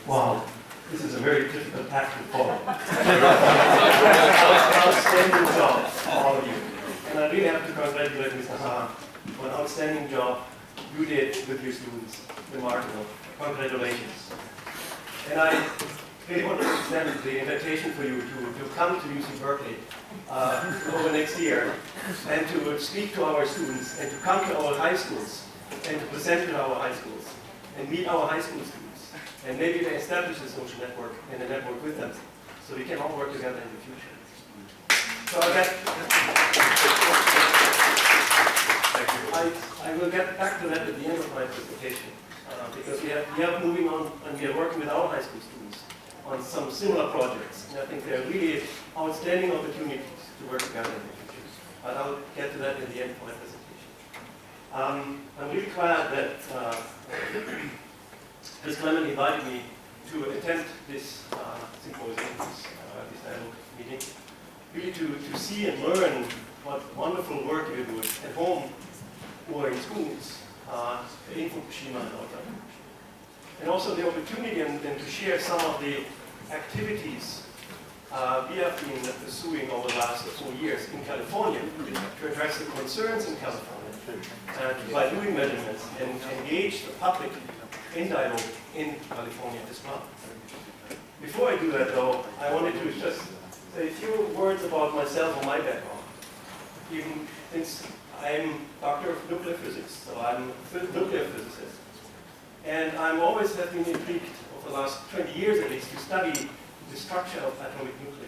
Wow, this is a very difficult task to follow. Outstanding job, all of you. And I really have to congratulate Mr. Hahn for an outstanding job you did with your students. Remarkable. Congratulations. And I really want to extend the invitation for you to come to UC Berkeley over next year and to speak to our students and to come to our high schools and to present to our high schools and meet our high school students. And maybe they establish a social network and a network with them so we can all work together in the future. So I will get back to that at the end of my presentation because we are moving on and we are working with our high school students on some similar projects. And I think they're really outstanding opportunities to work together in the future. But I'll get to that at the end of my presentation. I'm really glad that Ms. Clement invited me to attend this symposium, this dialogue meeting, really to see and learn what wonderful work you do at home or in schools in Fukushima and outside Fukushima. And also the opportunity and to share some of the activities we have been pursuing over the last 4 years in California to address the concerns in California by doing measurements and engage the public in dialogue in California as well. Before I do that though, I wanted to just say a few words about myself and my background. Even since I'm Doctor of Nuclear Physics, so I'm a nuclear physicist. And I'm always have been intrigued over the last 20 years at least to study the structure of atomic nuclei.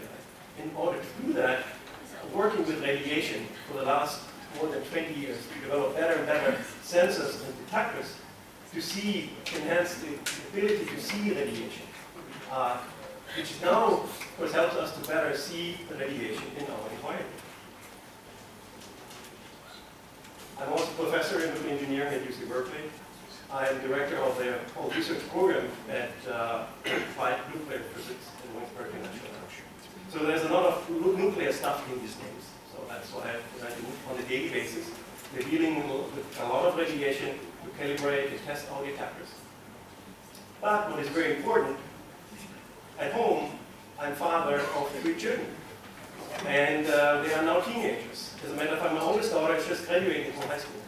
In order to do that, working with radiation for the last more than 20 years to develop better and better sensors and detectors to see, enhance the ability to see radiation, which now, of course, helps us to better see the radiation in our environment. I'm also a professor in nuclear engineering at UC Berkeley. I am director of the whole research program at Applied Nuclear Physics in Berkeley National. So there's a lot of nuclear stuff in these names. So that's what I do on a daily basis. We're dealing with a lot of radiation to calibrate and test our detectors. But what is very important, at home, I'm father of 3 children. And they are now teenagers. As a matter of fact, my oldest daughter is just graduating from high school.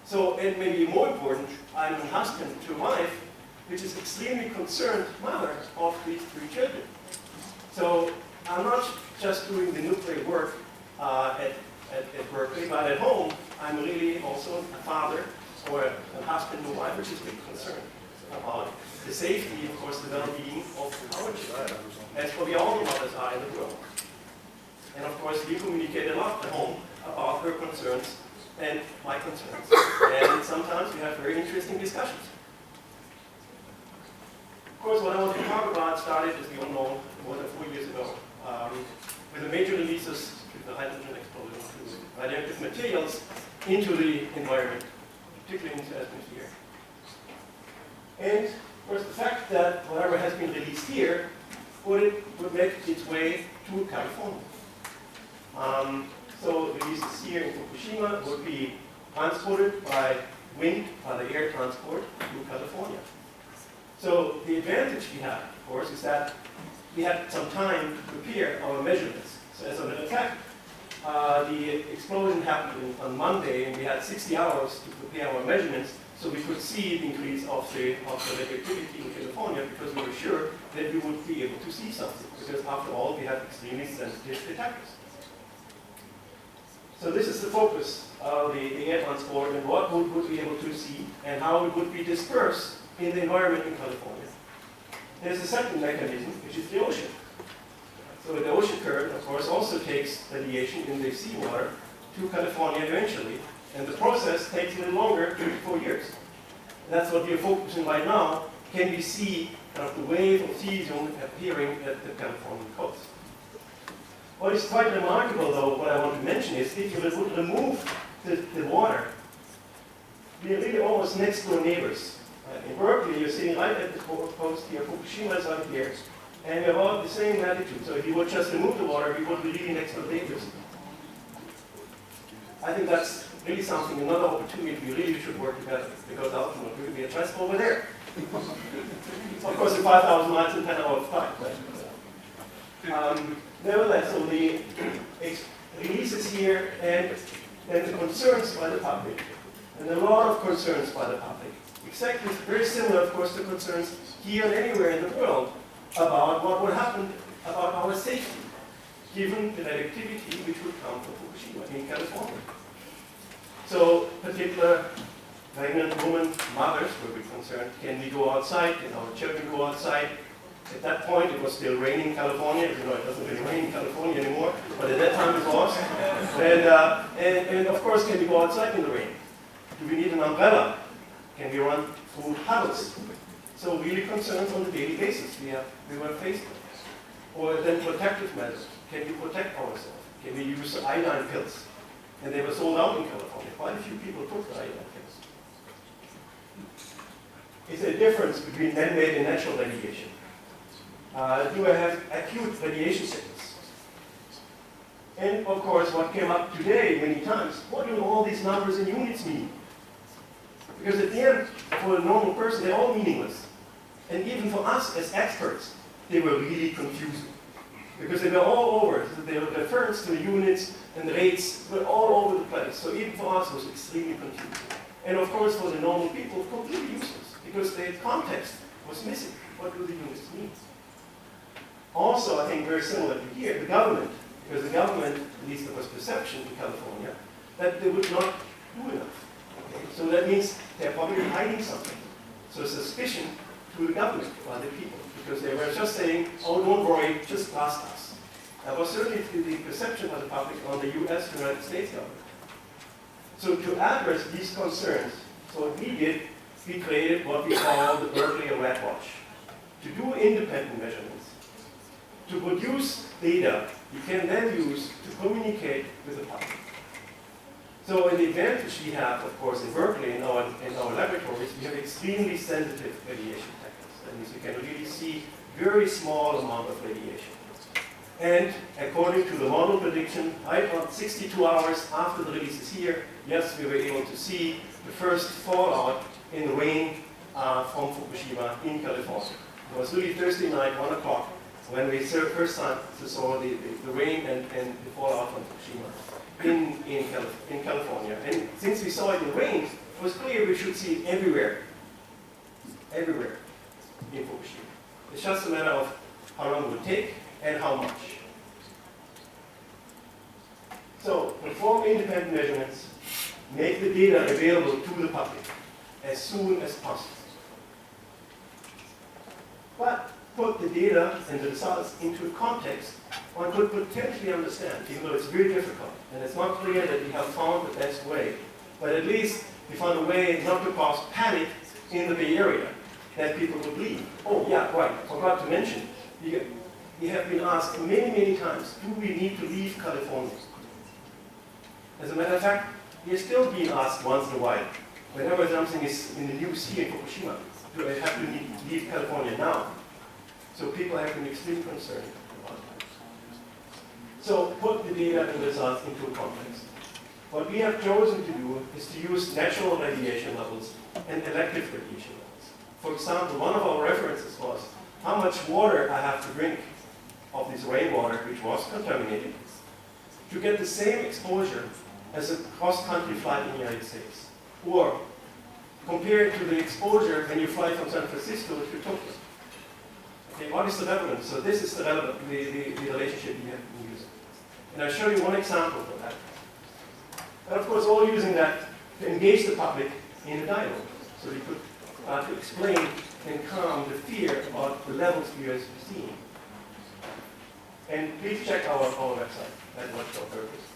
So, and maybe more important, I'm a husband to a wife, which is extremely concerned mother of these 3 children. So I'm not just doing the nuclear work at Berkeley, but at home, I'm really also a father or a husband to a wife, which is big concern about the safety, of course, the well-being of our children, as probably all the mothers are in the world. And of course, we communicate a lot at home about her concerns and my concerns. And sometimes we have very interesting discussions. Of course, what I want to talk about started, as we all know, more than 4 years ago, with the major releases of the hydrogen explosion to radioactive materials into the environment, particularly into the atmosphere. And of course, the fact that whatever has been released here would make its way to California. So releases here in Fukushima would be transported by wind, by the air transport to California. So the advantage we have, of course, is that we had some time to prepare our measurements. So as a matter of fact, the explosion happened on Monday, and we had 60 hours to prepare our measurements, so we could see the increase of the radioactivity in California, because we were sure that we would be able to see something, because after all, we have extremely sensitive detectors. So this is the focus of the air transport and what we would be able to see and how it would be dispersed in the environment in California. There's a second mechanism, which is the ocean. So the ocean current, of course, also takes radiation in the seawater to California eventually, and the process takes a little longer, 3 to 4 years. And that's what we are focusing right now. Can we see kind of the wave of cesium appearing at the Californian coast? What is quite remarkable, though, what I want to mention is if you would remove the water, we are really almost next door neighbors. In Berkeley, you're sitting right at the coast here, Fukushima is right here, and we're about the same latitude. So if you would just remove the water, we would be really next door neighbors. I think that's really something, another opportunity we really should work together, because ultimately we will be addressed over there. Of course, in 5,000 miles in 10 hours flight. Nevertheless, so the releases here and the concerns by the public, and a lot of concerns by the public. Exactly, very similar, of course, to concerns here and anywhere in the world about what would happen about our safety, given the radioactivity which would come from Fukushima in California. So, particular pregnant women, mothers will be concerned. Can we go outside? Can our children go outside? At that point, it was still raining in California. You know, it doesn't really rain in California anymore, but at that time it was. And of course, can we go outside in the rain? Do we need an umbrella? Can we run through puddles? So really concerns on a daily basis we were faced with. Or then protective measures. Can we protect ourselves? Can we use iodine pills? And they were sold out in California. Quite a few people took the iodine pills. Is there a difference between man-made and natural radiation? Do I have acute radiation sickness? And of course, what came up today many times, what do all these numbers and units mean? Because at the end, for a normal person, they're all meaningless. And even for us as experts, they were really confusing. Because they were all over. The reference to the units and the rates were all over the place. So even for us, it was extremely confusing. And of course, for the normal people, completely useless. Because the context was missing. What do the units mean? Also, I think very similar to here, the government. Because the government, at least there was perception in California, that they would not do enough. Okay? So that means they're probably hiding something. So suspicion to the government, to other people. Because they were just saying, oh, don't worry, just trust us. That was certainly the perception of the public on the US, United States government. So to address these concerns, so what we did, we created what we call the Berkeley Red Watch. To do independent measurements, to produce data you can then use to communicate with the public. So the advantage we have, of course, in Berkeley, in our laboratories, we have extremely sensitive radiation detectors. That means we can really see very small amount of radiation. And according to the model prediction, right about 62 hours after the releases here, yes, we were able to see the first fallout in the rain from Fukushima in California. It was really Thursday night, 1 o'clock, when we first time saw the rain and the fallout from Fukushima in California. And since we saw it in rain, it was clear we should see it everywhere in Fukushima. It's just a matter of how long it would take and how much. So, perform independent measurements, make the data available to the public as soon as possible. But put the data and the results into a context one could potentially understand, even though it's very difficult. And it's not clear that we have found the best way. But at least we found a way not to cause panic in the Bay Area, that people would leave. Oh, yeah, right, forgot to mention, we have been asked many, many times, do we need to leave California? As a matter of fact, we are still being asked once in a while, whenever something is in the news here in Fukushima, do I have to leave California now? So people have been extremely concerned about that. So put the data and results into a context. What we have chosen to do is to use natural radiation levels and elective radiation levels. For example, one of our references was how much water I have to drink of this rainwater, which was contaminated, to get the same exposure as a cross-country flight in the United States. Or compare it to the exposure when you fly from San Francisco to Tokyo. Okay, what is the relevance? So this is the relationship we have been using. And I'll show you one example for that. And of course, all using that to engage the public in a dialogue. So we could to explain and calm the fear about the levels we are seeing. And please check our website at watch.purpose.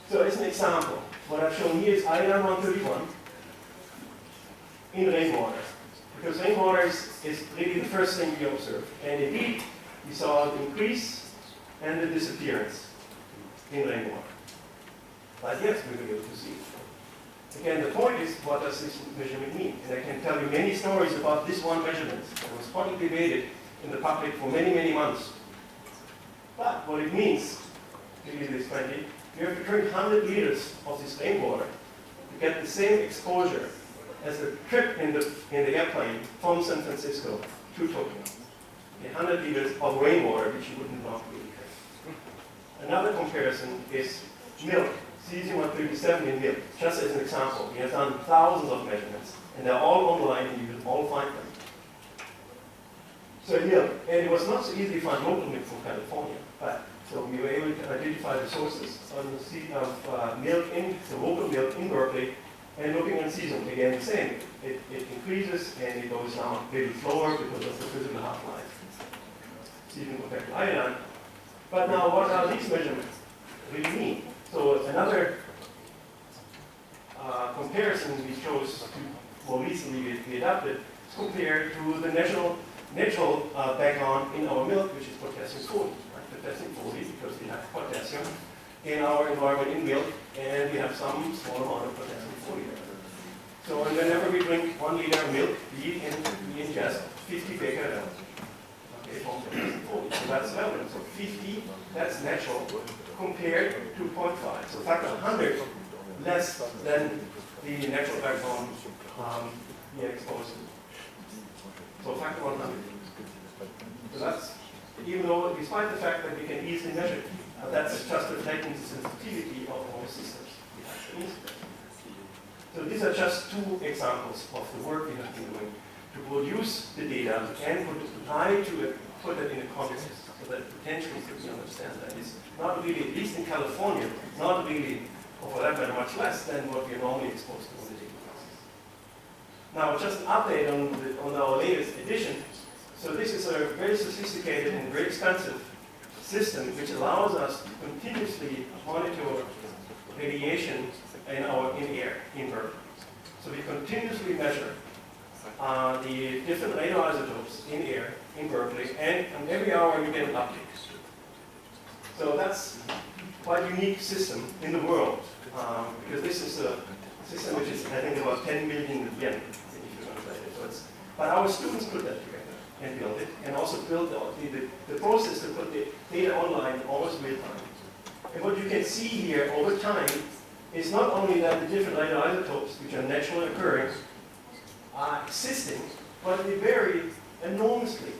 So as an example, what I've shown here is iodine 131 in rainwater. Because rainwater is really the first thing we observe. And indeed, we saw an increase and a disappearance in rainwater. But yes, we were able to see it. Again, the point is, what does this measurement mean? And I can tell you many stories about this one measurement that was publicly debated in the public for many, many months. But what it means, to give you this frankly, you have to drink 100 liters of this rainwater to get the same exposure as a trip in the airplane from San Francisco to Tokyo. 100 liters of rainwater, which you wouldn't normally drink. Another comparison is milk, cesium-137 in milk, just as an example. We have done thousands of measurements, and they're all online, and you can all find them. So milk, and it was not so easy to find local milk from California, but so we were able to identify the sources on the seed of milk in the local milk in Berkeley, and looking at cesium, again the same. It increases and it goes down a little slower because of the physical half-life. Cesium compared to iodine. But now, what are these measurements really mean? So another comparison we chose to more recently we adapted is compared to the natural background in our milk, which is potassium 40. Right? Potassium 40 because we have potassium in our environment in milk, and we have some small amount of potassium 40 there. So and whenever we drink 1 liter of milk, we ingest 50 becquerel. From potassium 40. So that's relevant. So 50, that's natural, compared to 0.5. So factor 100 less than the natural backbone we are exposed to. So factor 100. So that's, even though, despite the fact that we can easily measure it, that's just reflecting the sensitivity of our systems. So these are just two examples of the work we have been doing to produce the data and put it in a context so that potentially we understand that it's not really, at least in California, not really, or for that matter, much less than what we are normally exposed to on the daily basis. Now, just an update on our latest edition. So this is a very sophisticated and very expensive system which allows us to continuously monitor radiation in air in Berkeley. So we continuously measure the different radioisotopes in air in Berkeley, and every hour you get an update. So that's quite a unique system in the world, because this is a system which is, I think, about 10 million yen, if you translate it. So but our students put that together and built it, and also built the process to put the data online almost real time. And what you can see here over time is not only that the different radioisotopes, which are naturally occurring, are existing, but they vary enormously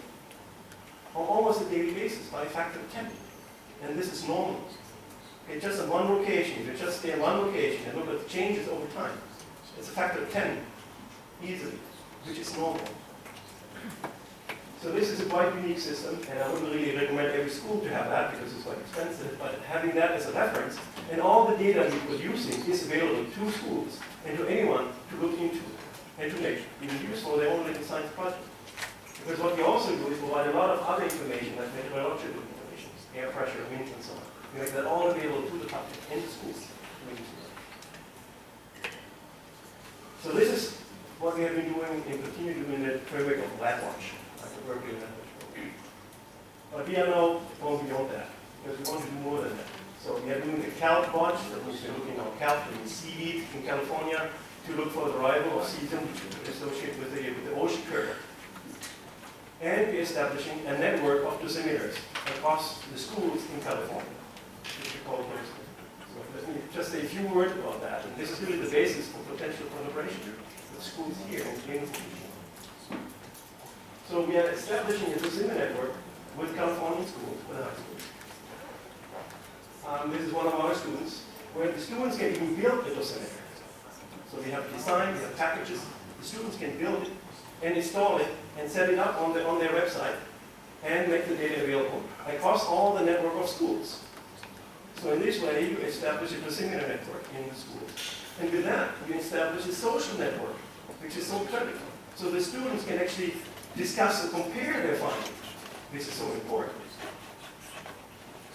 on almost a daily basis by a factor of 10. And this is normal. Okay, just at one location, if you just stay in one location and look at the changes over time, it's a factor of 10 easily, which is normal. So this is a quite unique system, and I wouldn't really recommend every school to have that because it's quite expensive, but having that as a reference, and all the data we're producing is available to schools and to anyone to look into and to make even use for their own little science project. Because what we also do is provide a lot of other information, like meteorological information, air pressure, winds, and so on. We make that all available to the public and to schools. So this is what we have been doing and continue doing in the framework of LabWatch. But we are now going beyond that, because we want to do more than that. So we are doing a calc watch, that means we're looking at calc in seaweed in California to look for the arrival of cesium associated with the ocean current. And we're establishing a network of dosimeters across the schools in California, which we call CORES. So let me just say a few words about that. And this is really the basis for potential collaboration with schools here in California. So we are establishing a dosimeter network with Californian schools, with high schools. This is one of our students, where the students can even build the dosimeter. So we have design, we have packages, the students can build it and install it and set it up on their website and make the data available across all the network of schools. So in this way, you establish a dosimeter network in the schools. And with that, you establish a social network, which is so critical. So the students can actually discuss and compare their findings. This is so important.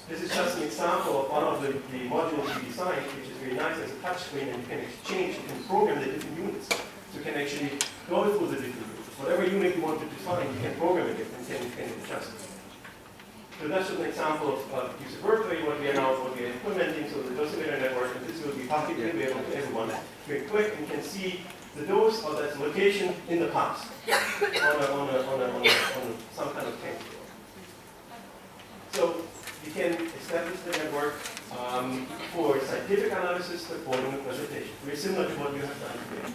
This is just an example of one of the modules we designed, which is very nice as a touch screen, and you can exchange, you can program the different units. So you can actually go through the different units. Whatever unit you want to define, you can program it and can adjust it. So that's just an example of UC Berkeley, what we are implementing, so the dosimeter network, and this will be publicly available to everyone. Very quick, and you can see the dose of that location in the past on some kind of tank. So you can establish the network for scientific analysis, but for presentation. Very similar to what you have done today.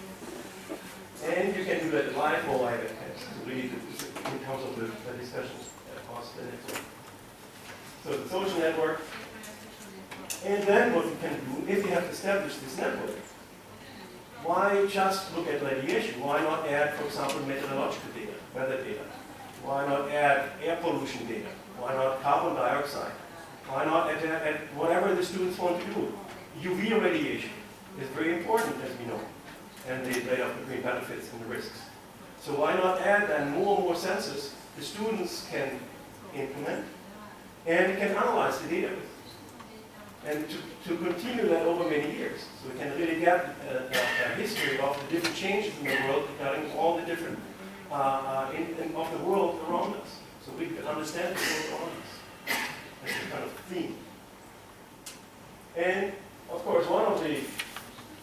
And you can do that live or live webcast, really in terms of the discussions across the network. So the social network. And then what you can do, if you have established this network, why just look at radiation? Why not add, for example, meteorological data, weather data? Why not add air pollution data? Why not carbon dioxide? Why not add whatever the students want to do? UV radiation is very important, as we know, and they lay out between benefits and the risks. So why not add then more and more sensors the students can implement and can analyze the data with? And to continue that over many years. So we can really get a history of the different changes in the world regarding all the different of the world around us. So we can understand the world around us. That's the kind of theme. And of course, one of the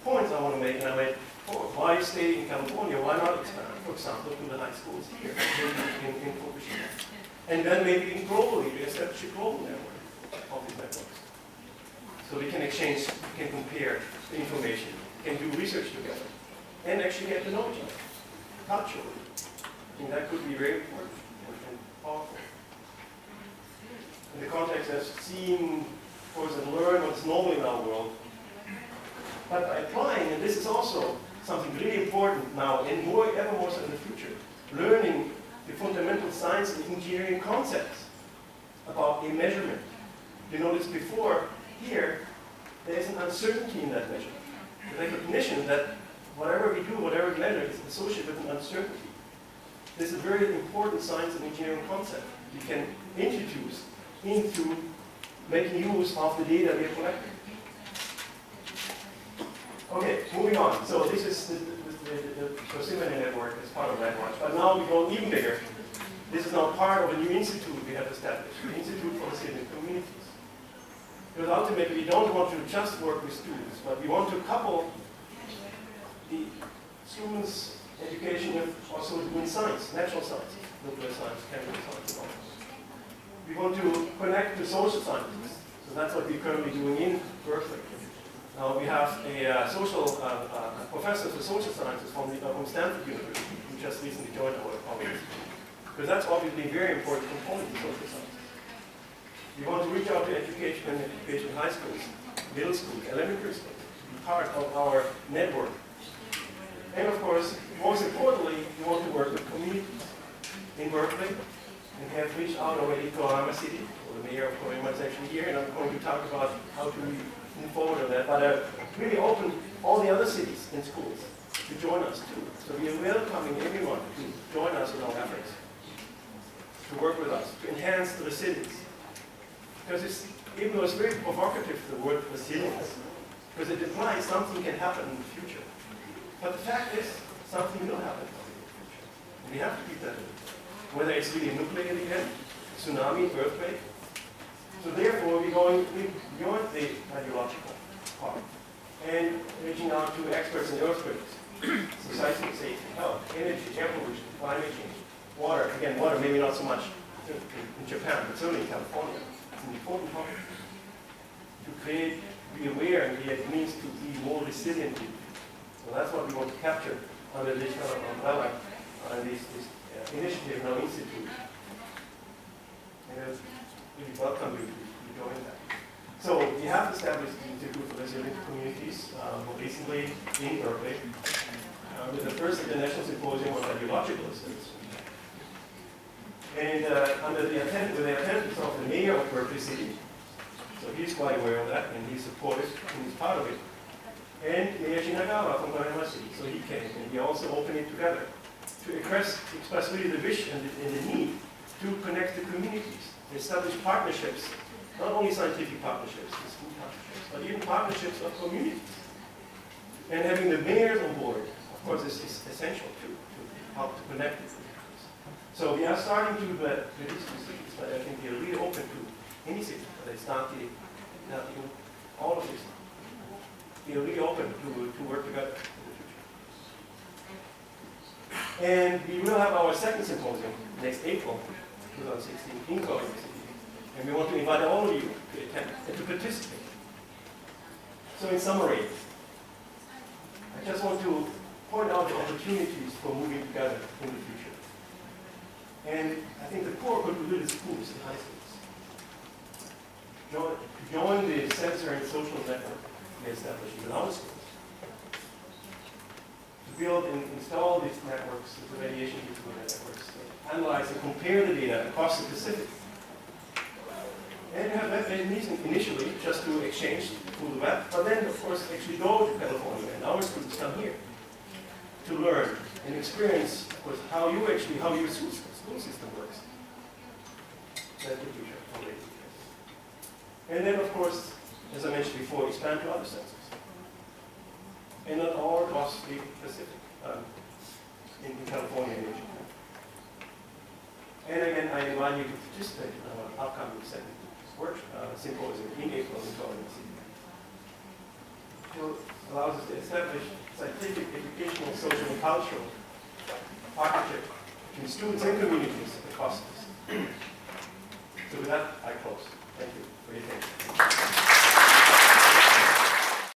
points I want to make, and I made before, why stay in California? Why not expand, for example, to the high schools here in Fukushima? And then maybe globally, we establish a global network of these networks. So we can exchange, we can compare the information, we can do research together, and actually get to know each other, culturally. And that could be very important and powerful. In the context of seeing, of course, and learn what's normal in our world, but by applying, and this is also something really important now, and ever more so in the future, learning the fundamental science and engineering concepts about a measurement. You noticed before, here, there's an uncertainty in that measurement. The recognition that whatever we do, whatever we measure, is associated with an uncertainty. This is a very important science and engineering concept you can introduce into making use of the data we are collecting. Okay, moving on. So this is the proximity network as part of that one. But now we go even bigger. This is now part of a new institute we have established, the Institute for Resilient Communities. Because ultimately, we don't want to just work with students, but we want to couple the students' education with also doing science, natural sciences, nuclear science, chemical science, and all. We want to connect to social scientists. So that's what we're currently doing in Berkeley. Now we have a professor for social sciences from Stanford University, who just recently joined our colleagues. Because that's obviously a very important component of social sciences. We want to reach out to education in high schools, middle schools, elementary schools, be part of our network. And of course, most importantly, we want to work with communities in Berkeley. And have reached out already to Koyama City. Well, the mayor of Koyama is actually here, and I'm going to talk about how to move forward on that. But really open all the other cities and schools to join us too. So we are welcoming everyone to join us in our efforts, to work with us, to enhance the resilience. Because even though it's very provocative, the word resilience, because it implies something can happen in the future. But the fact is, something will happen in the future. And we have to keep that in mind. Whether it's really a nuclear event, tsunami, earthquake. So therefore, we're going beyond the radiological part and reaching out to experts in earthquakes, seismic safety, health, energy, air pollution, climate change, water. Again, water maybe not so much in Japan, but certainly in California. It's an important topic to be aware and be it means to be more resilient. So that's what we want to capture under this kind of umbrella, this initiative in our institute. And we welcome you to join that. So we have established the Institute for Resilient Communities more recently in Berkeley with the first international symposium on radiological resilience. And with the attendance of the mayor of Berkeley City, so he's quite aware of that, and he's supportive, and he's part of it. And Mayor Shinagawa from Koyama City, so he came, and we also opened it together to express really the wish and the need to connect the communities, establish partnerships, not only scientific partnerships, school partnerships, but even partnerships of communities. And having the mayors on board, of course, is essential to help to connect the communities. So we are starting to do that with these two cities, but I think we are really open to any city, but it's not all of this. We are really open to work together. And we will have our second symposium next April 2016 in Koyama City. And we want to invite all of you to attend and to participate. So in summary, I just want to point out the opportunities for moving together in the future. And I think the core could be really schools and high schools. Join the sensor and social network we established in our schools. To build and install these networks, the radiation between the networks, to analyze and compare the data across the Pacific. And have that meeting initially just to exchange through the web, but then of course actually go to California and our students come here to learn and experience, of course, how your school system works. That's the future already. And then, of course, as I mentioned before, expand to other sensors. And not all across the Pacific, in California and in Japan. And again, I invite you to participate in our upcoming second symposium in April in Florence. It allows us to establish scientific, educational, social, and cultural partnership between students and communities across this. So with that, I close. Thank you for your attention.